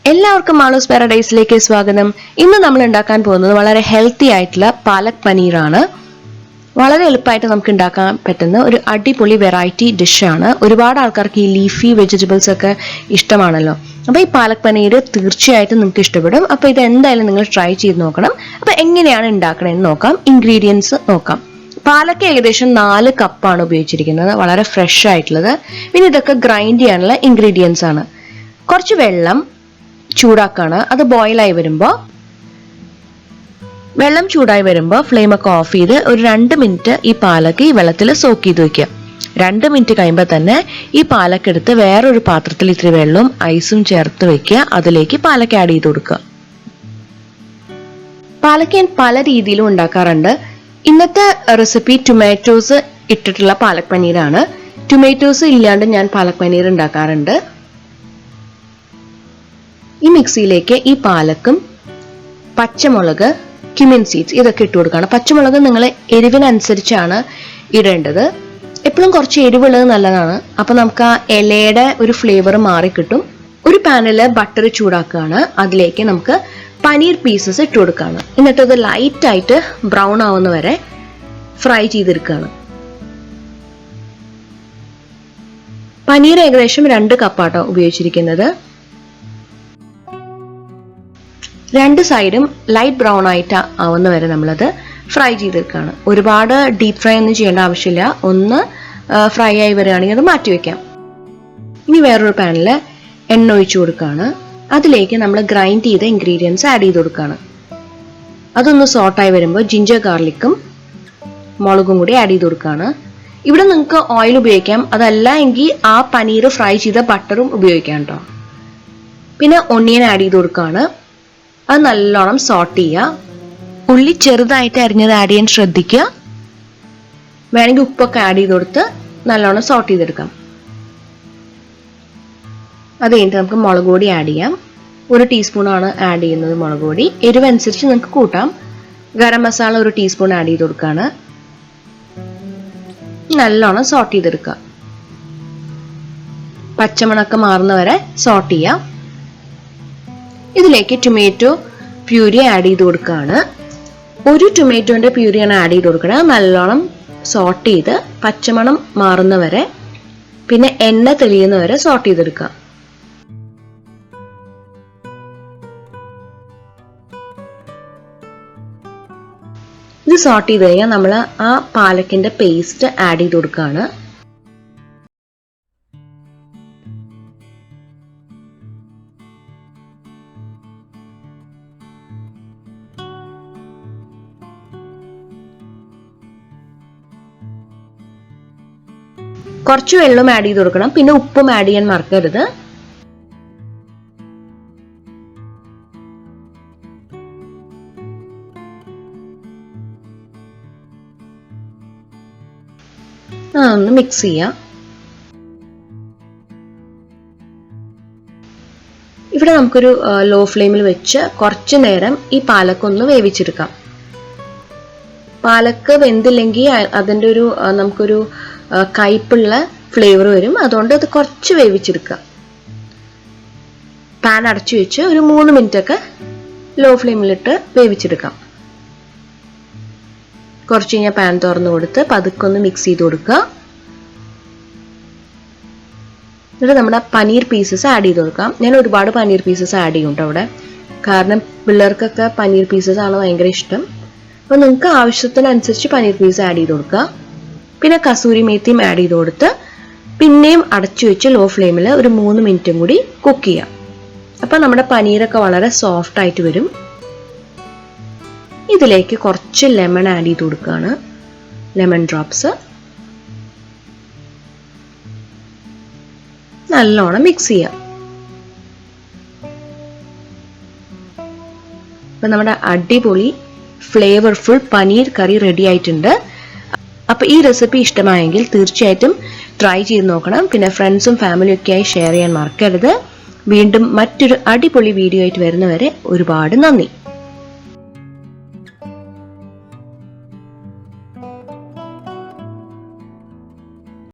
എല്ലാവർക്കും മാളൂസ് പാരഡൈസിലേക്ക് സ്വാഗതം. ഇന്ന് നമ്മൾ ഉണ്ടാക്കാൻ പോകുന്നത് വളരെ ഹെൽത്തി ആയിട്ടുള്ള പാലക് പനീറാണ്. വളരെ എളുപ്പമായിട്ട് നമുക്ക് ഉണ്ടാക്കാൻ പറ്റുന്ന ഒരു അടിപൊളി വെറൈറ്റി ഡിഷാണ്. ഒരുപാട് ആൾക്കാർക്ക് ഈ ലീഫി വെജിറ്റബിൾസ് ഒക്കെ ഇഷ്ടമാണല്ലോ. അപ്പോൾ ഈ പാലക് പനീർ തീർച്ചയായിട്ടും നിങ്ങൾക്ക് ഇഷ്ടപ്പെടും. അപ്പോൾ ഇത് എന്തായാലും നിങ്ങൾ ട്രൈ ചെയ്ത് നോക്കണം. അപ്പോൾ എങ്ങനെയാണ് ഉണ്ടാക്കണമെന്ന് നോക്കാം. ഇൻഗ്രീഡിയൻസ് നോക്കാം. പാലക്ക് ഏകദേശം 4 കപ്പാണ് ഉപയോഗിച്ചിരിക്കുന്നത്, വളരെ ഫ്രഷ് ആയിട്ടുള്ളത്. പിന്നെ ഇതൊക്കെ ഗ്രൈൻഡ് ചെയ്യാനുള്ള ഇൻഗ്രീഡിയൻസ് ആണ്. കുറച്ച് വെള്ളം ചൂടാക്കാണ്. അത് ബോയിലായി വരുമ്പോൾ വെള്ളം ചൂടായി വരുമ്പോൾ ഫ്ലെയിം ഒക്കെ ഓഫ് ചെയ്ത് ഒരു 2 മിനിറ്റ് ഈ പാലക്ക് ഈ വെള്ളത്തിൽ സോക്ക് ചെയ്ത് വെക്കുക. 2 മിനിറ്റ് കഴിയുമ്പോൾ തന്നെ ഈ പാലക്ക് എടുത്ത് വേറൊരു പാത്രത്തിൽ ഇത്തിരി വെള്ളവും ഐസും ചേർത്ത് വെക്കുക. അതിലേക്ക് പാലക്ക് ആഡ് ചെയ്ത് കൊടുക്കുക. പാലക്ക് ഞാൻ പല രീതിയിലും ഉണ്ടാക്കാറുണ്ട്. ഇന്നത്തെ റെസിപ്പി ടൊമാറ്റോസ് ഇട്ടിട്ടുള്ള പാലക് പനീറാണ്. ടൊമാറ്റോസ് ഇല്ലാണ്ട് ഞാൻ പാലക് പനീർ ഉണ്ടാക്കാറുണ്ട്. ഈ മിക്സിയിലേക്ക് ഈ പാലക്കും പച്ചമുളക്, ക്യുമിൻ സീഡ്സ് ഇതൊക്കെ ഇട്ട് കൊടുക്കുകയാണ്. പച്ചമുളക് നിങ്ങൾ എരിവിനനുസരിച്ചാണ് ഇടേണ്ടത്. എപ്പോഴും കുറച്ച് എരിവുള്ളത് നല്ലതാണ്. അപ്പൊ നമുക്ക് ആ ഇലയുടെ ഒരു ഫ്ലേവർ മാറിക്കിട്ടും. ഒരു പാനിൽ ബട്ടർ ചൂടാക്കുകയാണ്. അതിലേക്ക് നമുക്ക് പനീർ പീസസ് ഇട്ട് കൊടുക്കുകയാണ്. എന്നിട്ട് അത് ലൈറ്റായിട്ട് ബ്രൗൺ ആവുന്ന വരെ ഫ്രൈ ചെയ്തെടുക്കുകയാണ്. പനീർ ഏകദേശം 2 കപ്പാട്ടോ ഉപയോഗിച്ചിരിക്കുന്നത്. 2 സൈഡും ലൈറ്റ് ബ്രൗൺ ആയിട്ട് ആവുന്ന വരെ നമ്മളത് ഫ്രൈ ചെയ്തെടുക്കുകയാണ്. ഒരുപാട് ഡീപ്പ് ഫ്രൈ ഒന്നും ചെയ്യേണ്ട ആവശ്യമില്ല. ഒന്ന് ഫ്രൈ ആയി വരികയാണെങ്കിൽ അത് മാറ്റി വെക്കാം. ഇനി വേറൊരു പാനിൽ എണ്ണ ഒഴിച്ചു കൊടുക്കുകയാണ്. അതിലേക്ക് നമ്മൾ ഗ്രൈൻഡ് ചെയ്ത ഇൻഗ്രീഡിയൻസ് ആഡ് ചെയ്ത് കൊടുക്കുകയാണ്. അതൊന്ന് സോട്ടായി വരുമ്പോൾ ജിഞ്ചർ ഗാർലിക്കും മുളകും കൂടി ആഡ് ചെയ്ത് കൊടുക്കുകയാണ്. ഇവിടെ നിങ്ങൾക്ക് ഓയിൽ ഉപയോഗിക്കാം, അതല്ല എങ്കിൽ ആ പനീർ ഫ്രൈ ചെയ്ത ബട്ടറും ഉപയോഗിക്കാം കേട്ടോ. പിന്നെ ഒണിയൻ ആഡ് ചെയ്ത് കൊടുക്കുകയാണ്. അത് നല്ലോണം സോട്ട് ചെയ്യുക. ഉള്ളി ചെറുതായിട്ട് അരിഞ്ഞത് ആഡ് ചെയ്യാൻ ശ്രദ്ധിക്കുക. വേണമെങ്കിൽ ഉപ്പൊക്കെ ആഡ് ചെയ്ത് കൊടുത്ത് നല്ലോണം സോട്ട് ചെയ്തെടുക്കാം. അത് കഴിഞ്ഞിട്ട് നമുക്ക് മുളക് പൊടി ആഡ് ചെയ്യാം. 1 ടീസ്പൂണാണ് ആഡ് ചെയ്യുന്നത് മുളക് പൊടി. എരിവനുസരിച്ച് നിങ്ങൾക്ക് കൂട്ടാം. ഗരം മസാല 1 ടീസ്പൂൺ ആഡ് ചെയ്ത് കൊടുക്കുകയാണ്. നല്ലോണം സോട്ട് ചെയ്തെടുക്കുക. പച്ചമണക്കം മാറുന്നവരെ സോട്ട് ചെയ്യാം. ഇതിലേക്ക് ടൊമാറ്റോ പ്യൂരി ആഡ് ചെയ്ത് കൊടുക്കുകയാണ്. 1 ടൊമാറ്റോന്റെ പ്യൂരിയാണ് ആഡ് ചെയ്ത് കൊടുക്കുന്നത്. നല്ലോണം സോട്ട് ചെയ്ത് പച്ചമണം മാറുന്നവരെ, പിന്നെ എണ്ണ തെളിയുന്നവരെ സോട്ട് ചെയ്തെടുക്കുക. ഇത് സോട്ട് ചെയ്ത് കഴിഞ്ഞാൽ നമ്മൾ ആ പാലക്കിന്റെ പേസ്റ്റ് ആഡ് ചെയ്ത് കൊടുക്കുകയാണ്. കുറച്ച് വെള്ളം ആഡ് ചെയ്ത് കൊടുക്കണം. പിന്നെ ഉപ്പും ആഡ് ചെയ്യാൻ മറക്കരുത്. ഒന്ന് മിക്സ് ചെയ്യാം. ഇവിടെ നമുക്കൊരു ലോ ഫ്ലെയിമിൽ വെച്ച് കുറച്ചു നേരം ഈ പാലക്കൊന്ന് വേവിച്ചെടുക്കാം. പാലക്ക് വെന്തില്ലെങ്കിൽ അതിൻ്റെ ഒരു നമുക്കൊരു കയ്പുള്ള ഫ്ലേവർ വരും. അതുകൊണ്ട് അത് കുറച്ച് വേവിച്ചെടുക്കുക. പാൻ അടച്ചു വെച്ച് ഒരു 3 മിനിറ്റ് ഒക്കെ ലോ ഫ്ലെയിമിലിട്ട് വേവിച്ചെടുക്കാം. കുറച്ച് കഴിഞ്ഞാൽ പാൻ തുറന്നു കൊടുത്ത് പതുക്കൊന്ന് മിക്സ് ചെയ്ത് കൊടുക്കുക. എന്നിട്ട് നമ്മുടെ പനീർ പീസസ് ആഡ് ചെയ്ത് കൊടുക്കാം. ഞാൻ ഒരുപാട് പനീർ പീസസ് ആഡ് ചെയ്യും കേട്ടോ അവിടെ. കാരണം പിള്ളേർക്കൊക്കെ പനീർ പീസസ് ആണ് ഭയങ്കര ഇഷ്ടം. അപ്പോൾ നിങ്ങൾക്ക് ആവശ്യത്തിനനുസരിച്ച് പനീർ പീസ് ആഡ് ചെയ്ത് കൊടുക്കുക. പിന്നെ കസൂരി മേത്തിയും ആഡ് ചെയ്ത് കൊടുത്ത് പിന്നെയും അടച്ചു വെച്ച് ലോ ഫ്ലെയിമിൽ ഒരു 3 മിനിറ്റും കൂടി കുക്ക് ചെയ്യാം. അപ്പം നമ്മുടെ പനീരൊക്കെ വളരെ സോഫ്റ്റ് ആയിട്ട് വരും. ഇതിലേക്ക് കുറച്ച് ലെമൺ ആഡ് ചെയ്ത് കൊടുക്കുകയാണ്. ലെമൺ ഡ്രോപ്സ് നല്ലോണം മിക്സ് ചെയ്യാം. അപ്പം നമ്മുടെ അടിപൊളി ഫ്ലേവർഫുൾ പനീർ കറി റെഡി ആയിട്ടുണ്ട്. അപ്പോൾ ഈ റെസിപ്പി ഇഷ്ടമായെങ്കിൽ തീർച്ചയായിട്ടും ട്രൈ ചെയ്ത് നോക്കണം. പിന്നെ ഫ്രണ്ട്സും ഫാമിലിയും ഒക്കെ ആയി ഷെയർ ചെയ്യാൻ മറക്കരുത്. വീണ്ടും മറ്റൊരു അടിപൊളി വീഡിയോ ആയിട്ട് വരുന്നവരെ ഒരുപാട് നന്ദി.